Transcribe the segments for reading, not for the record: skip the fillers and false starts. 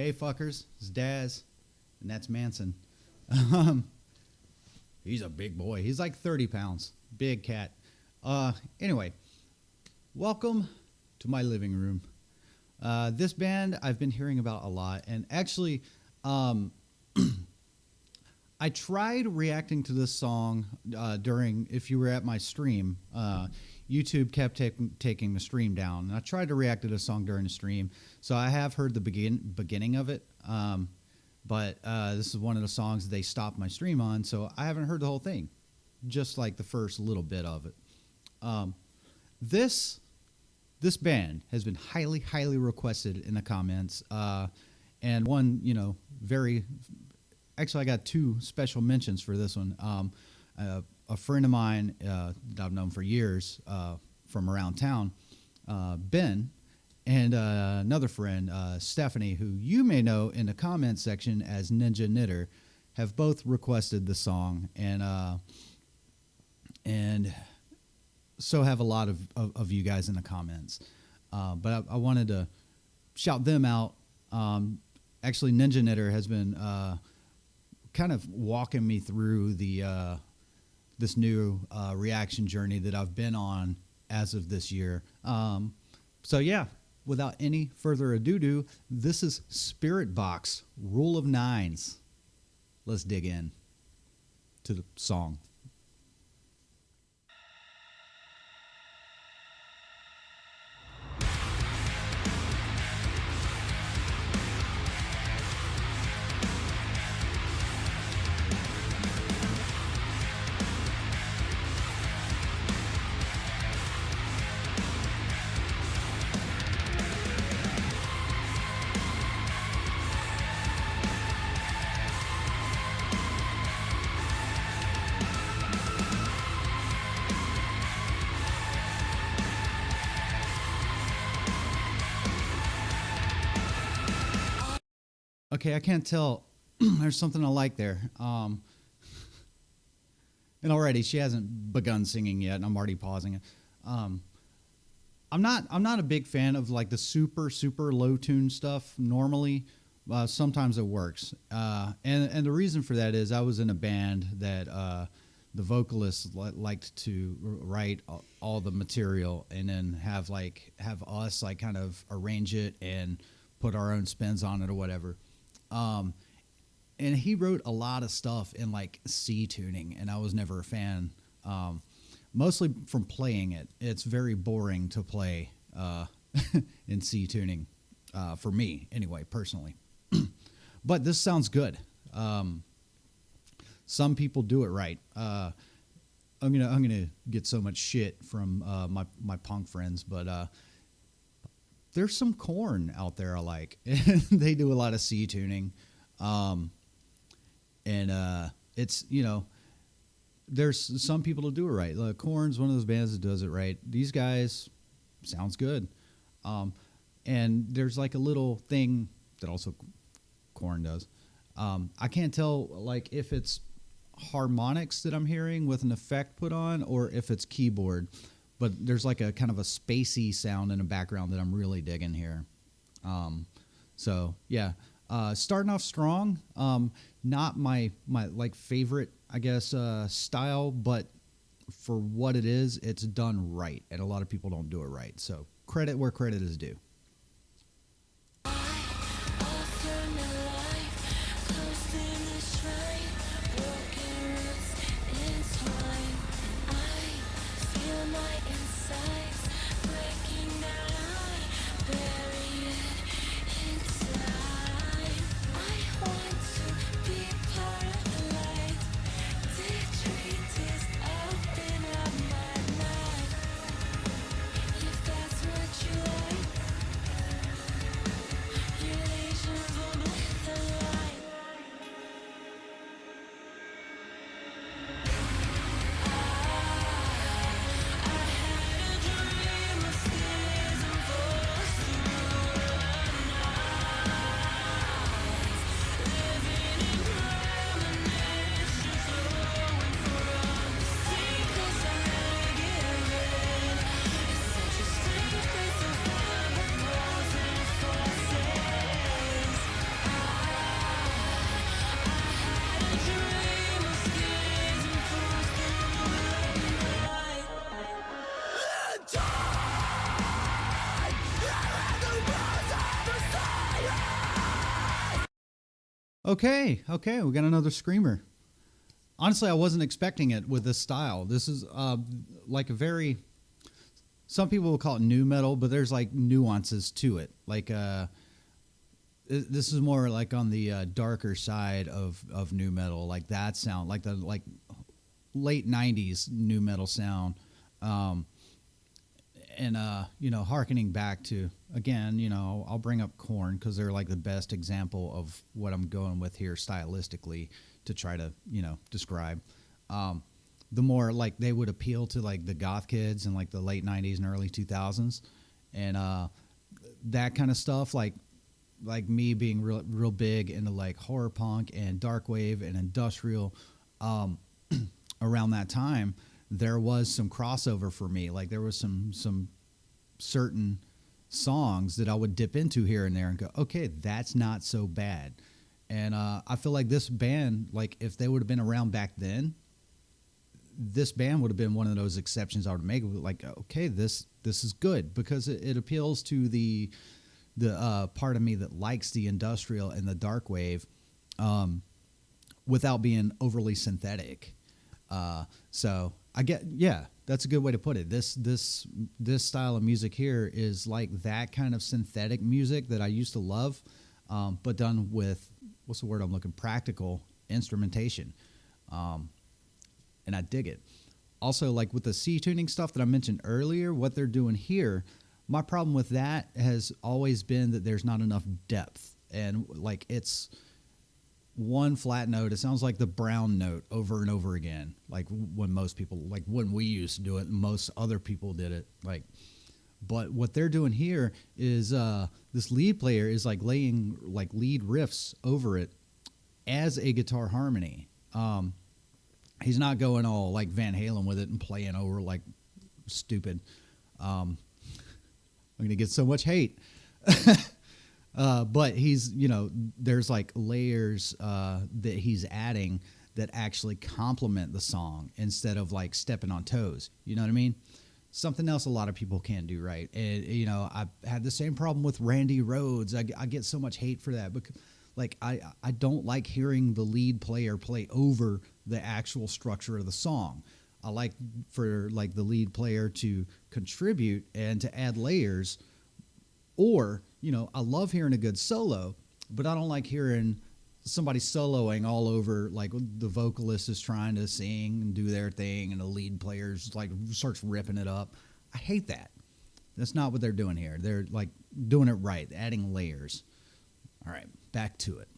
Hey, fuckers, it's Daz, and that's Manson. He's a big boy. He's like 30 pounds. Big cat. Anyway, welcome to my living room. This band I've been hearing about a lot, and actually, I tried reacting to this song during, if you were at my stream, YouTube kept taking the stream down. And I tried to react to this song during the stream, so I have heard the beginning of it, but this is one of the songs that they stopped my stream on, so I haven't heard the whole thing, just like the first little bit of it. This band has been highly requested in the comments, and one, actually I got two special mentions for this one. A friend of mine that I've known for years from around town, Ben, and another friend, Stephanie, who you may know in the comment section as NinjaKnitter, have both requested the song, and so have a lot of you guys in the comments. But I wanted to shout them out. Actually, NinjaKnitter has been kind of walking me through the this new reaction journey that I've been on as of this year. So yeah, without any further ado, this is Spiritbox, Rule of Nines. Let's dig in to the song. Okay, I can't tell. There's something I like there. And already she hasn't begun singing yet, and I'm already pausing it. I'm not a big fan of like the super low tune stuff normally. Sometimes it works. And the reason for that is I was in a band that the vocalist liked to write all the material and then have us like kind of arrange it and put our own spins on it or whatever. And he wrote a lot of stuff in like C tuning, and I was never a fan, mostly from playing it. It's very boring to play in C tuning, for me anyway, personally. But this sounds good. Some people do it right. I'm gonna get so much shit from my punk friends, but there's some Korn out there I like. They do a lot of C tuning. It's, there's some people to do it right. Korn's one of those bands that does it right. These guys sounds good. And there's like a little thing that also Korn does. I can't tell like if it's harmonics that I'm hearing with an effect put on or if it's keyboard. But there's like a kind of a spacey sound in the background that I'm really digging here. So yeah, starting off strong. Not my like favorite, I guess, style, but for what it is, it's done right, and a lot of people don't do it right. So credit where credit is due. Okay, we got another screamer. Honestly, I wasn't expecting it with this style. This is like a very, some people will call it new metal, but there's like nuances to it. Like this is more like on the darker side of new metal, like that sound, like the late 90s new metal sound. And you know, hearkening back to, again, you know, I'll bring up Korn because they're like the best example of what I'm going with here stylistically to try to, you know, describe. The more like they would appeal to like the goth kids in like the late 90s and early 2000s, and that kind of stuff, like me being real big into like horror punk and dark wave and industrial. Around that time, there was some crossover for me. Like there was some certain songs that I would dip into here and there and go, okay, that's not so bad. And I feel like this band, like if they would have been around back then, this band would have been one of those exceptions I would make. Like, okay, this is good because it appeals to the part of me that likes the industrial and the dark wave, without being overly synthetic. So I get, yeah, that's a good way to put it. This style of music here is like that kind of synthetic music that I used to love, but done with, what's the word I'm looking, practical instrumentation. And I dig it. Also, like with the C tuning stuff that I mentioned earlier, what they're doing here, my problem with that has always been that there's not enough depth. And like it's one flat note. It sounds like the brown note over and over again. Like when most people, like when we used to do it, most other people did it. Like, but what they're doing here is this lead player is like laying like lead riffs over it as a guitar harmony. He's not going all like Van Halen with it and playing over like stupid. I'm going to get so much hate. But he's, you know, there's like layers that he's adding that actually complement the song instead of like stepping on toes. You know what I mean? Something else a lot of people can't do right. And, you know, I've had the same problem with Randy Rhoads. I get so much hate for that because, like, I don't like hearing the lead player play over the actual structure of the song. I like for like the lead player to contribute and to add layers. Or, you know, I love hearing a good solo, but I don't like hearing somebody soloing all over, like the vocalist is trying to sing and do their thing and the lead player's like starts ripping it up. I hate that. That's not what they're doing here. They're like doing it right, adding layers. All right, back to it.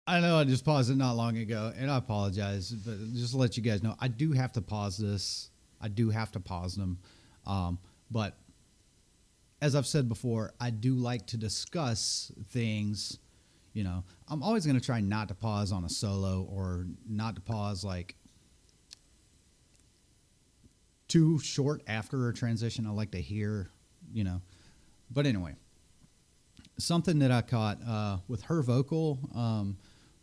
I know I just paused it not long ago, and I apologize, but just to let you guys know, I do have to pause this. I do have to pause them. But as I've said before, I do like to discuss things. You know, I'm always going to try not to pause on a solo or not to pause like too short after a transition. I like to hear, you know. But anyway, something that I caught with her vocal,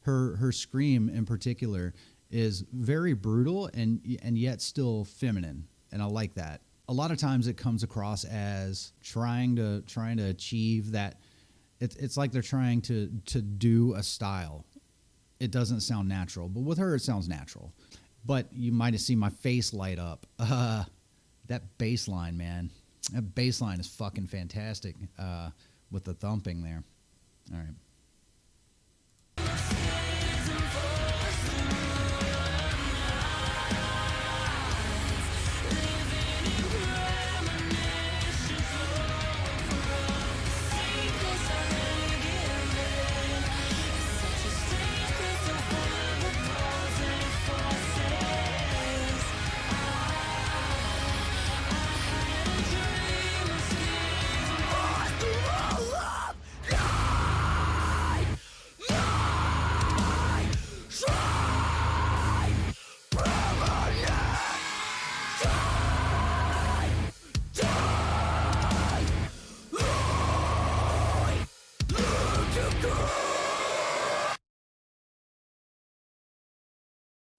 her scream in particular is very brutal and yet still feminine, and I like that. A lot of times it comes across as trying to achieve that. It's like they're trying to do a style. It doesn't sound natural, but with her it sounds natural. But you might have seen my face light up. That bass line, man. That bass line is fucking fantastic with the thumping there. All right.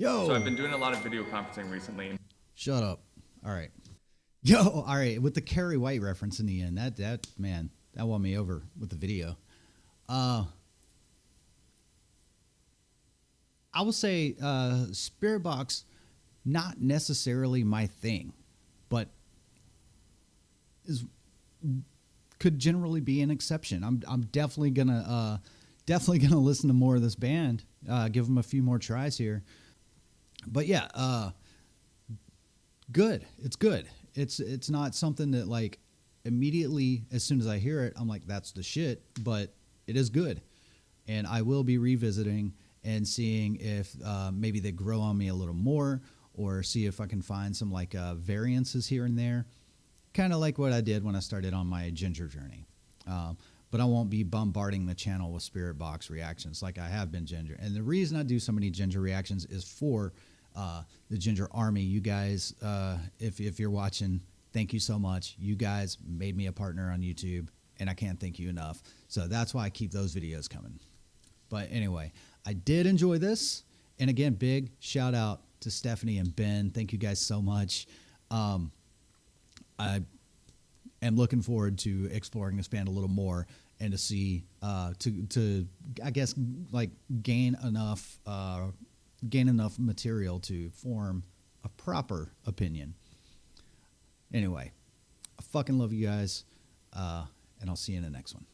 Yo. So I've been doing a lot of video conferencing recently. Shut up. All right. Yo, all right. With the Carrie White reference in the end, that man, that won me over with the video. I will say Spiritbox, not necessarily my thing, but could generally be an exception. I'm definitely gonna listen to more of this band. Give them a few more tries here. But yeah, good. It's good. It's not something that like immediately as soon as I hear it, I'm like, that's the shit. But it is good, and I will be revisiting and seeing if maybe they grow on me a little more, or see if I can find some like variances here and there, kind of like what I did when I started on my ginger journey. But I won't be bombarding the channel with Spiritbox reactions like I have been ginger. And the reason I do so many ginger reactions is for the ginger army. You guys, if you're watching, thank you so much. You guys made me a partner on YouTube, and I can't thank you enough. So that's why I keep those videos coming. But anyway, I did enjoy this. And again, big shout out to Stephanie and Ben. Thank you guys so much. I am looking forward to exploring this band a little more and to see, to I guess, like gain enough material to form a proper opinion. Anyway, I fucking love you guys, and I'll see you in the next one.